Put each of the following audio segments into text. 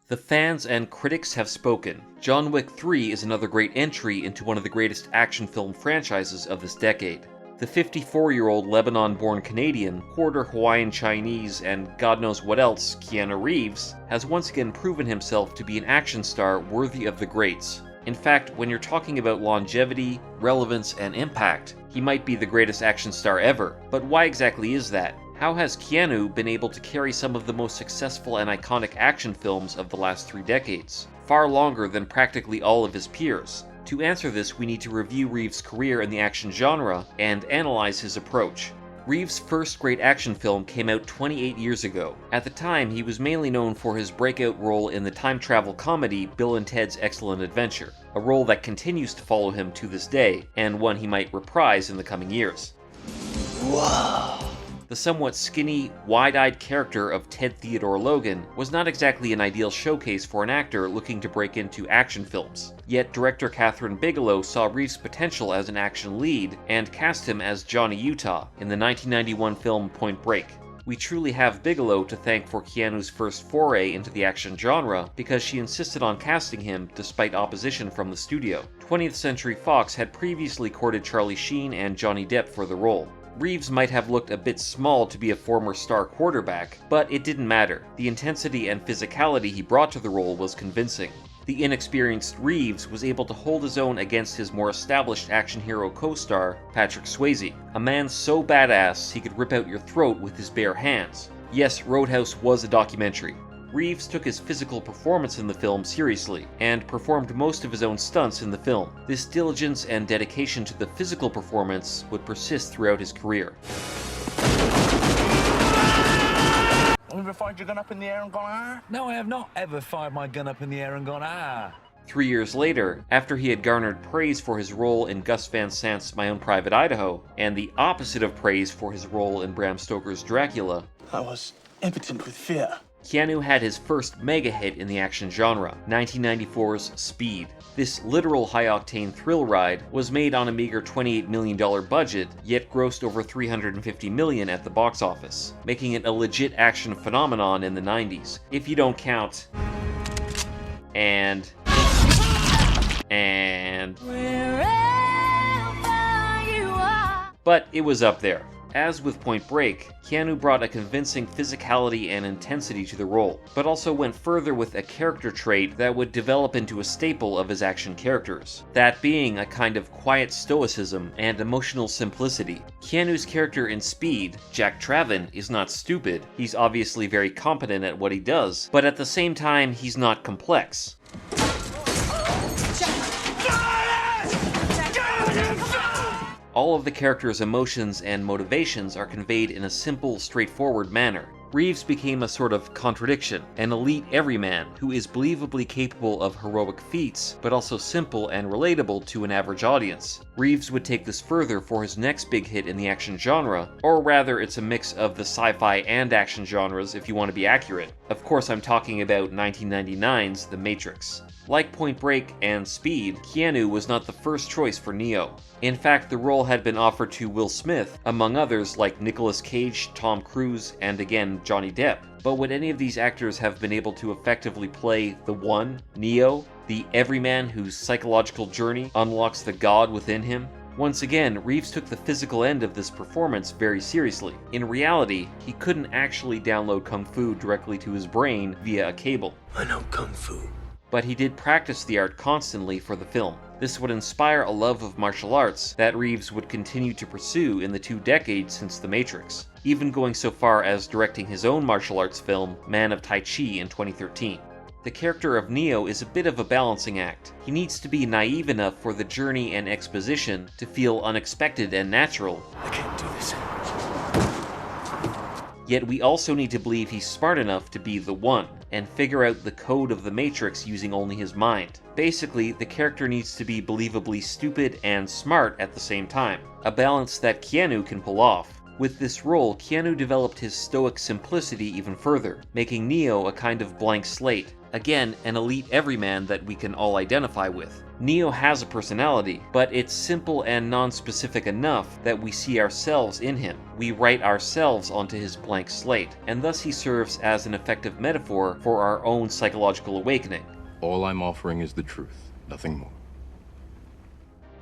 The fans and critics have spoken. John Wick 3 is another great entry into one of the greatest action film franchises of this decade. The 54-year-old Lebanon-born Canadian, quarter Hawaiian Chinese, and God knows what else, Keanu Reeves, has once again proven himself to be an action star worthy of the greats. In fact, when you're talking about longevity, relevance, and impact, he might be the greatest action star ever. But why exactly is that? How has Keanu been able to carry some of the most successful and iconic action films of the last 3 decades, far longer than practically all of his peers? To answer this, we need to review Reeves' career in the action genre and analyze his approach. Reeves' first great action film came out 28 years ago. At the time, he was mainly known for his breakout role in the time travel comedy Bill and Ted's Excellent Adventure, a role that continues to follow him to this day, and one he might reprise in the coming years. Whoa! The somewhat skinny, wide-eyed character of Ted Theodore Logan was not exactly an ideal showcase for an actor looking to break into action films. Yet director Kathryn Bigelow saw Reeves' potential as an action lead and cast him as Johnny Utah in the 1991 film Point Break. We truly have Bigelow to thank for Keanu's first foray into the action genre because she insisted on casting him despite opposition from the studio. 20th Century Fox had previously courted Charlie Sheen and Johnny Depp for the role. Reeves might have looked a bit small to be a former star quarterback, but it didn't matter. The intensity and physicality he brought to the role was convincing. The inexperienced Reeves was able to hold his own against his more established action hero co-star, Patrick Swayze, a man so badass he could rip out your throat with his bare hands. Yes, Roadhouse was a documentary. Reeves took his physical performance in the film seriously, and performed most of his own stunts in the film. This diligence and dedication to the physical performance would persist throughout his career. Have you ever fired your gun up in the air and gone, ah? No, I have not ever fired my gun up in the air and gone, ah. 3 years later, after he had garnered praise for his role in Gus Van Sant's My Own Private Idaho, and the opposite of praise for his role in Bram Stoker's Dracula, I was impotent with fear. Keanu had his first mega hit in the action genre, 1994's Speed. This literal high-octane thrill ride was made on a meager $28 million budget, yet grossed over $350 million at the box office, making it a legit action phenomenon in the 90s, if you don't count... and... But it was up there. As with Point Break, Keanu brought a convincing physicality and intensity to the role, but also went further with a character trait that would develop into a staple of his action characters, that being a kind of quiet stoicism and emotional simplicity. Keanu's character in Speed, Jack Traven, is not stupid. He's obviously very competent at what he does, but at the same time, he's not complex. All of the character's emotions and motivations are conveyed in a simple, straightforward manner. Reeves became a sort of contradiction, an elite everyman who is believably capable of heroic feats, but also simple and relatable to an average audience. Reeves would take this further for his next big hit in the action genre, or rather it's a mix of the sci-fi and action genres if you want to be accurate. Of course I'm talking about 1999's The Matrix. Like Point Break and Speed, Keanu was not the first choice for Neo. In fact, the role had been offered to Will Smith, among others like Nicolas Cage, Tom Cruise, and again Johnny Depp. But would any of these actors have been able to effectively play the one, Neo, the everyman whose psychological journey unlocks the god within him? Once again, Reeves took the physical end of this performance very seriously. In reality, he couldn't actually download Kung Fu directly to his brain via a cable. I know Kung Fu. But he did practice the art constantly for the film. This would inspire a love of martial arts that Reeves would continue to pursue in the 2 decades since The Matrix, even going so far as directing his own martial arts film, Man of Tai Chi, in 2013. The character of Neo is a bit of a balancing act. He needs to be naive enough for the journey and exposition to feel unexpected and natural. I can't do this. Yet we also need to believe he's smart enough to be the one, and figure out the code of the Matrix using only his mind. Basically, the character needs to be believably stupid and smart at the same time, a balance that Keanu can pull off. With this role, Keanu developed his stoic simplicity even further, making Neo a kind of blank slate. Again, an elite everyman that we can all identify with. Neo has a personality, but it's simple and non-specific enough that we see ourselves in him. We write ourselves onto his blank slate, and thus he serves as an effective metaphor for our own psychological awakening. All I'm offering is the truth, nothing more.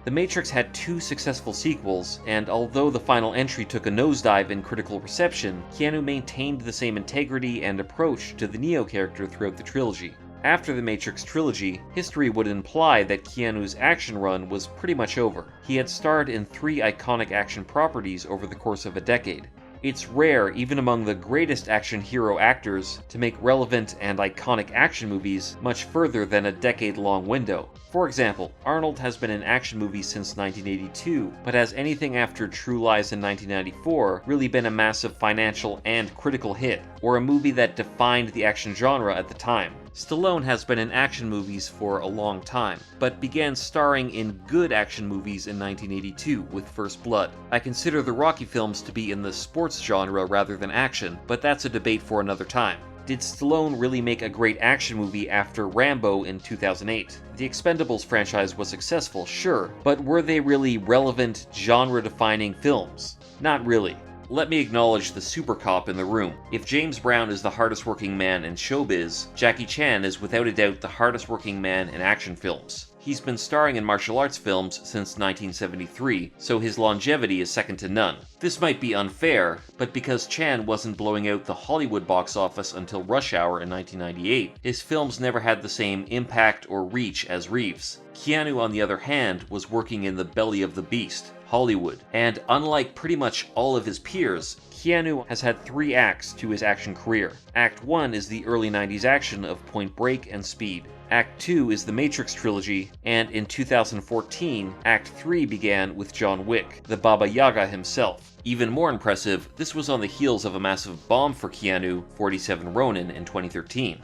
The Matrix had 2 successful sequels, and although the final entry took a nosedive in critical reception, Keanu maintained the same integrity and approach to the Neo character throughout the trilogy. After the Matrix trilogy, history would imply that Keanu's action run was pretty much over. He had starred in 3 iconic action properties over the course of a decade. It's rare, even among the greatest action hero actors, to make relevant and iconic action movies much further than a decade-long window. For example, Arnold has been in action movies since 1982, but has anything after True Lies in 1994 really been a massive financial and critical hit, or a movie that defined the action genre at the time? Stallone has been in action movies for a long time, but began starring in good action movies in 1982 with First Blood. I consider the Rocky films to be in the sports genre rather than action, but that's a debate for another time. Did Stallone really make a great action movie after Rambo in 2008? The Expendables franchise was successful, sure, but were they really relevant, genre-defining films? Not really. Let me acknowledge the super cop in the room. If James Brown is the hardest working man in showbiz, Jackie Chan is without a doubt the hardest working man in action films. He's been starring in martial arts films since 1973, so his longevity is second to none. This might be unfair, but because Chan wasn't blowing out the Hollywood box office until Rush Hour in 1998, his films never had the same impact or reach as Reeves. Keanu, on the other hand, was working in the belly of the beast, Hollywood, and unlike pretty much all of his peers, Keanu has had 3 acts to his action career. Act 1 is the early 90s action of Point Break and Speed. Act 2 is the Matrix trilogy, and in 2014, Act 3 began with John Wick, the Baba Yaga himself. Even more impressive, this was on the heels of a massive bomb for Keanu, 47 Ronin, in 2013.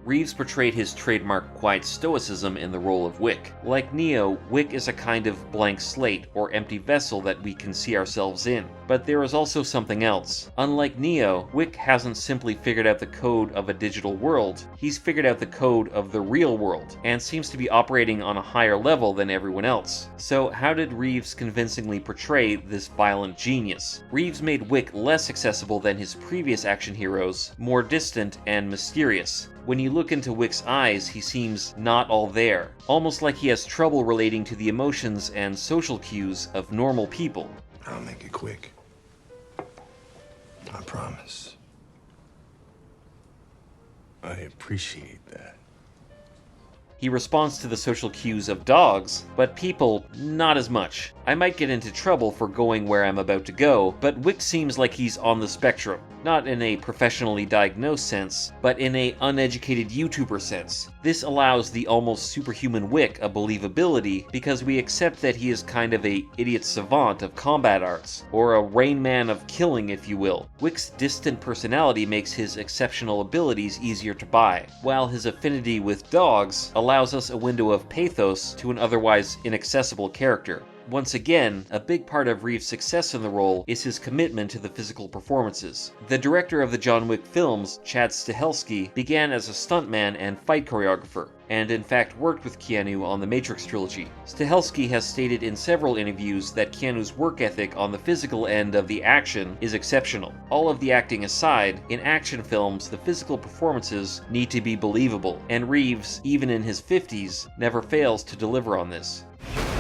Reeves portrayed his trademark quiet stoicism in the role of Wick. Like Neo, Wick is a kind of blank slate or empty vessel that we can see ourselves in. But there is also something else. Unlike Neo, Wick hasn't simply figured out the code of a digital world, he's figured out the code of the real world, and seems to be operating on a higher level than everyone else. So how did Reeves convincingly portray this violent genius? Reeves made Wick less accessible than his previous action heroes, more distant and mysterious. When you look into Wick's eyes, he seems not all there, almost like he has trouble relating to the emotions and social cues of normal people. I'll make it quick. I promise. I appreciate that. He responds to the social cues of dogs, but people, not as much. I might get into trouble for going where I'm about to go, but Wick seems like he's on the spectrum. Not in a professionally diagnosed sense, but in a uneducated YouTuber sense. This allows the almost superhuman Wick a believability because we accept that he is kind of a idiot savant of combat arts, or a Rain Man of killing, if you will. Wick's distant personality makes his exceptional abilities easier to buy, while his affinity with dogs allows us a window of pathos to an otherwise inaccessible character. Once again, a big part of Reeves' success in the role is his commitment to the physical performances. The director of the John Wick films, Chad Stahelski, began as a stuntman and fight choreographer, and in fact worked with Keanu on the Matrix trilogy. Stahelski has stated in several interviews that Keanu's work ethic on the physical end of the action is exceptional. All of the acting aside, in action films, the physical performances need to be believable, and Reeves, even in his 50s, never fails to deliver on this.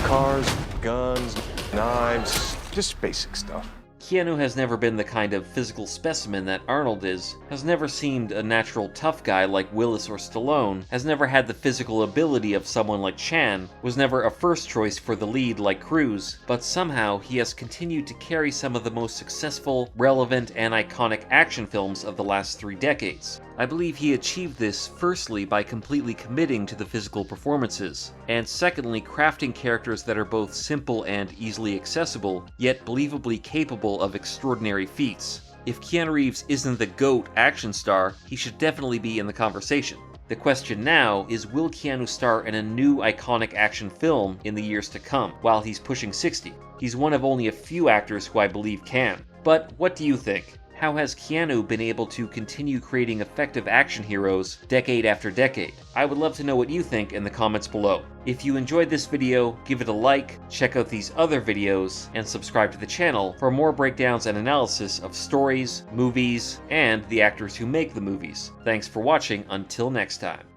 Cars, guns, knives, just basic stuff. Keanu has never been the kind of physical specimen that Arnold is, has never seemed a natural tough guy like Willis or Stallone, has never had the physical ability of someone like Chan, was never a first choice for the lead like Cruise, but somehow he has continued to carry some of the most successful, relevant, and iconic action films of the last 3 decades. I believe he achieved this firstly by completely committing to the physical performances, and secondly crafting characters that are both simple and easily accessible, yet believably capable of extraordinary feats. If Keanu Reeves isn't the GOAT action star, he should definitely be in the conversation. The question now is, will Keanu star in a new iconic action film in the years to come, while he's pushing 60? He's one of only a few actors who I believe can. But what do you think? How has Keanu been able to continue creating effective action heroes decade after decade? I would love to know what you think in the comments below. If you enjoyed this video, give it a like, check out these other videos, and subscribe to the channel for more breakdowns and analysis of stories, movies, and the actors who make the movies. Thanks for watching, until next time.